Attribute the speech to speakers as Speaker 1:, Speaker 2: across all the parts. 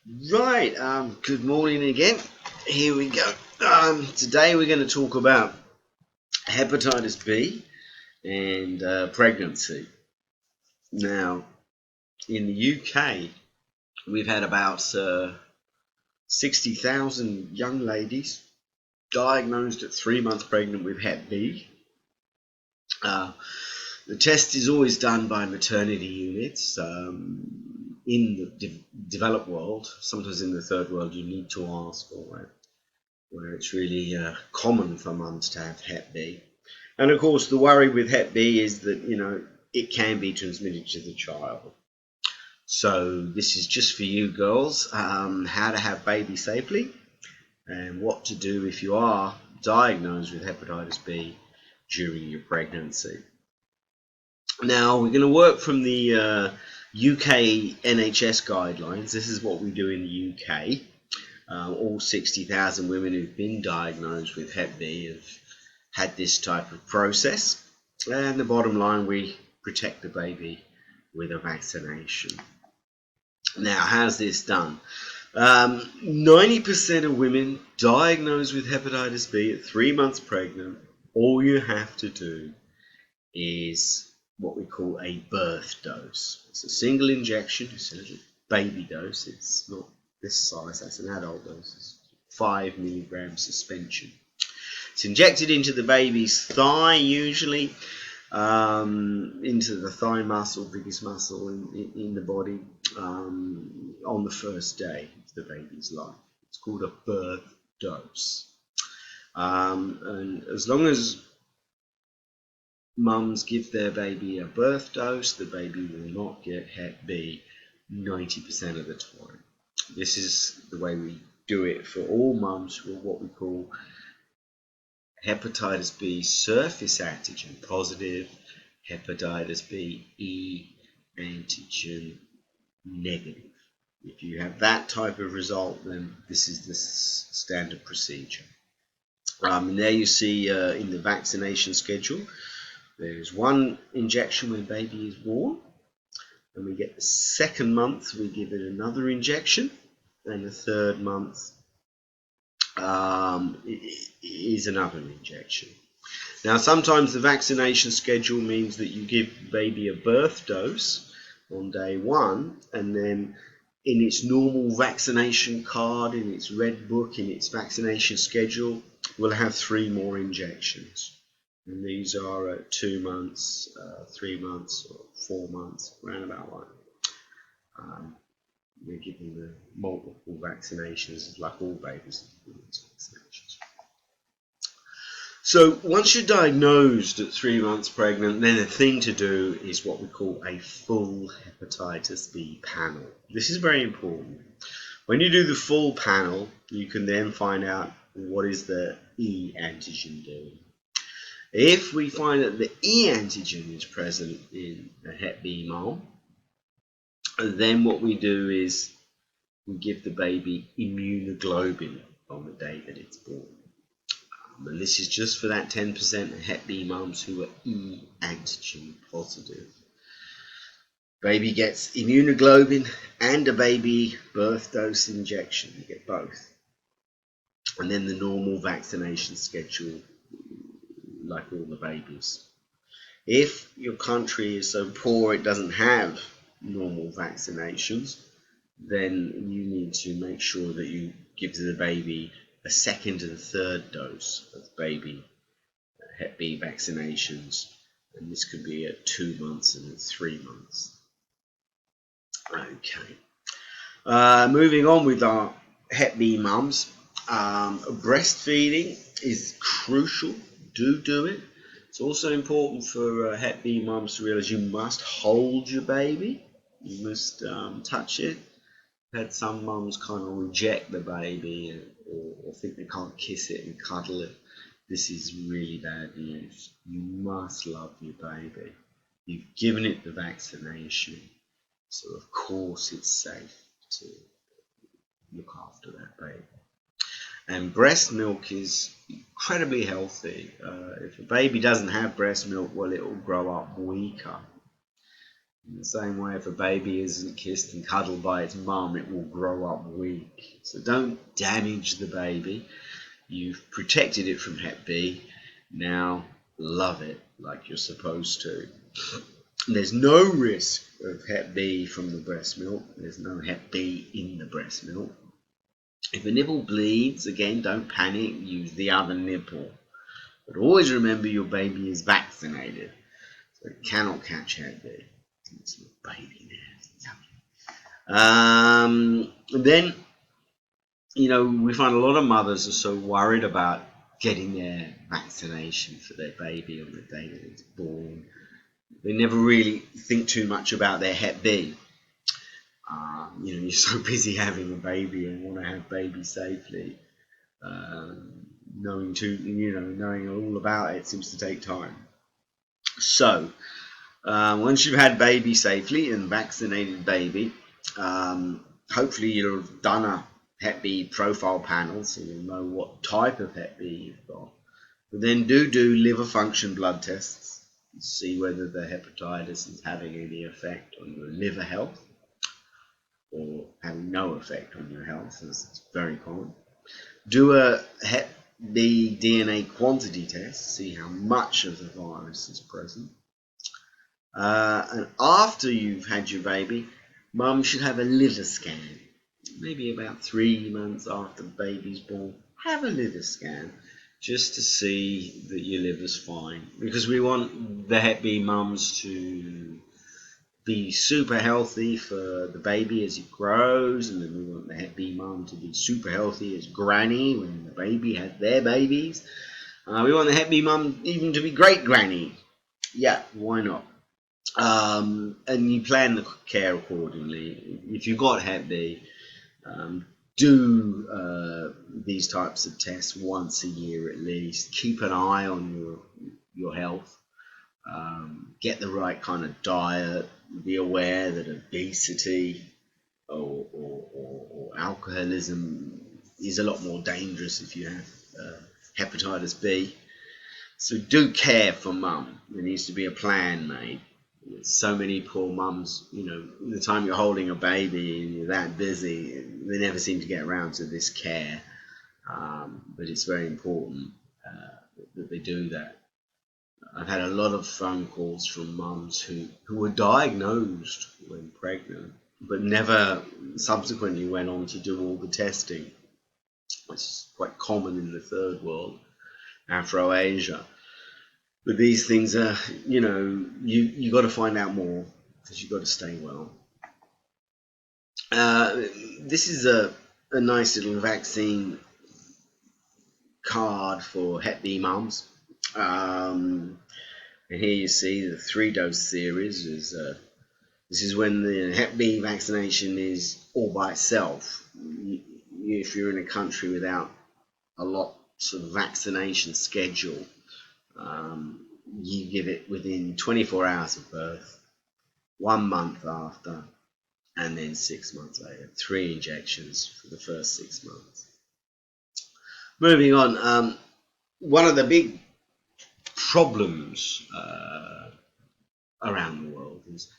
Speaker 1: Right, good morning again. Here we go. Today we're going to talk about hepatitis B and pregnancy. Now, in the UK, we've had about 60,000 young ladies diagnosed at 3 months pregnant with Hep B. The test is always done by maternity units. In the developed world, sometimes in the third world, you need to ask for it, where it's really common for mums to have Hep B. And of course, the worry with Hep B is that, it can be transmitted to the child. So this is just for you girls, how to have baby safely and what to do if you are diagnosed with hepatitis B during your pregnancy. Now, we're going to work from the UK NHS guidelines. This is what we do in the UK. All 60,000 women who've been diagnosed with Hep B have had this type of process. And the bottom line, we protect the baby with a vaccination. Now, how's this done? 90% of women diagnosed with hepatitis B at 3 months pregnant, all you have to do is what we call a birth dose. It's a single injection, it's a little baby dose. It's not this size, that's an adult dose. It's 5 milligram suspension. It's injected into the baby's thigh, usually, into the thigh muscle, biggest muscle in the body, on the first day of the baby's life. It's called a birth dose. And as long as mums give their baby a birth dose, the baby will not get Hep B 90% of the time. This is the way we do it for all mums who are what we call hepatitis B surface antigen positive, hepatitis B E antigen negative. If you have that type of result, then this is the standard procedure. And there you see in the vaccination schedule, there's one injection when baby is born, and we get the second month, we give it another injection, and the third month is another injection. Now, sometimes the vaccination schedule means that you give baby a birth dose on day 1, and then in its normal vaccination card, in its red book, in its vaccination schedule, we'll have 3 more injections. And these are at 2 months, 3 months, or 4 months, around about like. We're giving the multiple vaccinations, like all babies. Vaccinations. So once you're diagnosed at 3 months pregnant, then the thing to do is what we call a full hepatitis B panel. This is very important. When you do the full panel, you can then find out what is the E antigen doing. If we find that the E antigen is present in a Hep B mom, then what we do is we give the baby immunoglobulin on the day that it's born. And this is just for that 10% of Hep B mums who are E antigen positive. Baby gets immunoglobulin and a baby birth dose injection. You get both. And then the normal vaccination schedule, like all the babies. If your country is so poor it doesn't have normal vaccinations, then you need to make sure that you give to the baby a second and third dose of baby Hep B vaccinations, and this could be at 2 months and at 3 months. Okay, moving on with our Hep B mums. Breastfeeding is crucial. Do it. It's also important for Hep B mums to realize you must hold your baby. You must touch it. I've had some mums kind of reject the baby or think they can't kiss it and cuddle it. This is really bad news. You must love your baby. You've given it the vaccination, so of course it's safe to look after that baby. And breast milk is incredibly healthy. If a baby doesn't have breast milk, well, it will grow up weaker. In the same way, if a baby isn't kissed and cuddled by its mum, it will grow up weak. So don't damage the baby. You've protected it from Hep B. Now love it like you're supposed to. There's no risk of Hep B from the breast milk. There's no Hep B in the breast milk. If a nipple bleeds, again, don't panic. Use the other nipple. But always remember your baby is vaccinated. So it cannot catch Hep B. It's your baby now. Then, we find a lot of mothers are so worried about getting their vaccination for their baby on the day that it's born. They never really think too much about their Hep B. You're so busy having a baby and want to have baby safely. Knowing all about it seems to take time. So, once you've had baby safely and vaccinated baby, hopefully you'll have done a Hep B profile panel, so you'll know what type of Hep B you've got. But then do liver function blood tests and see whether the hepatitis is having any effect on your liver health or having no effect on your health, as it's very common. Do a Hep B DNA quantity test, see how much of the virus is present. And after you've had your baby, mum should have a liver scan. Maybe about 3 months after the baby's born, have a liver scan just to see that your liver's fine. Because we want the Hep B mums to be super healthy for the baby as it grows, and then we want the Hep B mum to be super healthy as granny when the baby has their babies. We want the Hep B mum even to be great granny. Yeah, why not? And you plan the care accordingly. If you've got Hep B, do these types of tests once a year at least. Keep an eye on your health. Get the right kind of diet. Be aware that obesity or alcoholism is a lot more dangerous if you have hepatitis B. So do care for mum. There needs to be a plan made. So many poor mums, the time you're holding a baby and you're that busy, they never seem to get around to this care. But it's very important that they do that. I've had a lot of phone calls from mums who were diagnosed when pregnant, but never subsequently went on to do all the testing. It's quite common in the third world, Afro-Asia. But these things are, you got to find out more because you've got to stay well. This is a nice little vaccine card for Hep B mums. And here you see the 3-dose series. This is when the Hep B vaccination is all by itself. If you're in a country without a lot of vaccination schedule, you give it within 24 hours of birth, 1 month after, and then 6 months later. 3 injections for the first 6 months. Moving on, one of the big problems around the world is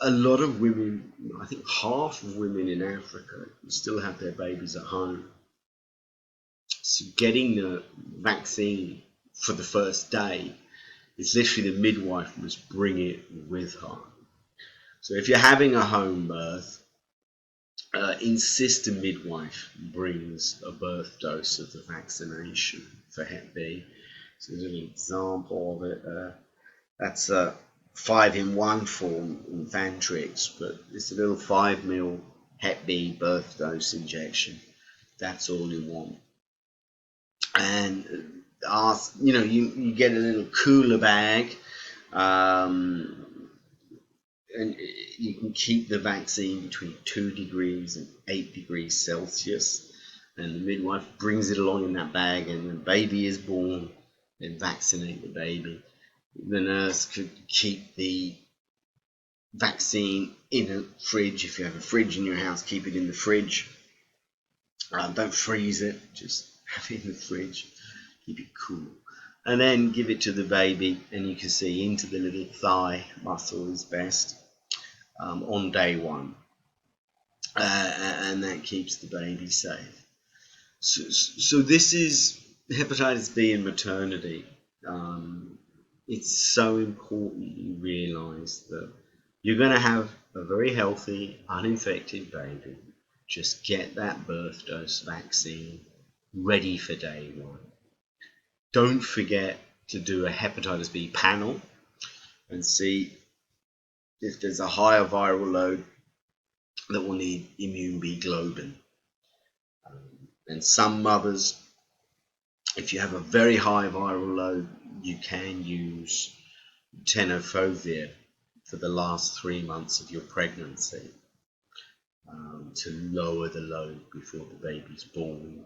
Speaker 1: a lot of women, I think half of women in Africa still have their babies at home. So getting the vaccine for the first day, it's literally the midwife must bring it with her. So if you're having a home birth, insist a midwife brings a birth dose of the vaccination for Hep B. So there's an example of it. That's a 5-in-1 form in Vantrix, but it's a little 5 ml Hep B birth dose injection. That's all you want. And you get a little cooler bag, and you can keep the vaccine between 2 degrees and 8 degrees Celsius, and the midwife brings it along in that bag, and when the baby is born, then vaccinate the baby. The nurse could keep the vaccine in a fridge. If you have a fridge in your house, keep it in the fridge. Don't freeze it, just have it in the fridge. Keep it cool. and then give it to the baby, and you can see into the little thigh muscle is best on day 1, and that keeps the baby safe. So this is hepatitis B and maternity. It's so important you realise that you're going to have a very healthy, uninfected baby. Just get that birth dose vaccine ready for day 1. Don't forget to do a hepatitis B panel and see if there's a higher viral load that will need immune B globin. And some mothers, if you have a very high viral load, you can use tenofovir for the last 3 months of your pregnancy to lower the load before the baby's born.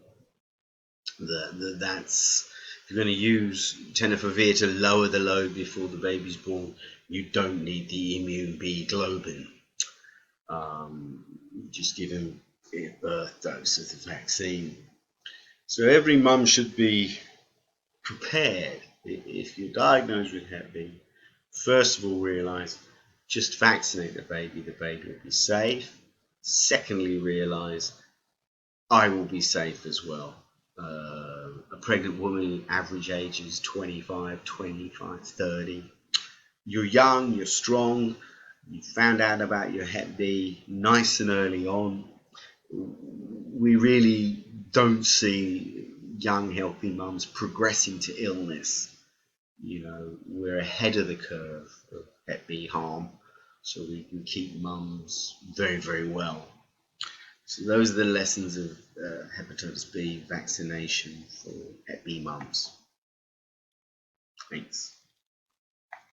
Speaker 1: That's if you're going to use tenofovir to lower the load before the baby's born, you don't need the immune B globin. Just give him a birth dose of the vaccine. So every mum should be prepared. If you're diagnosed with Hep B, first of all realise just vaccinate the baby will be safe. Secondly, realise I will be safe as well. A pregnant woman, average age is 25, 30. You're young, you're strong, you found out about your Hep B nice and early on. We really don't see young, healthy mums progressing to illness. We're ahead of the curve of Hep B harm, so we can keep mums very, very well. So those are the lessons of hepatitis B vaccination for Hep B mums. Thanks.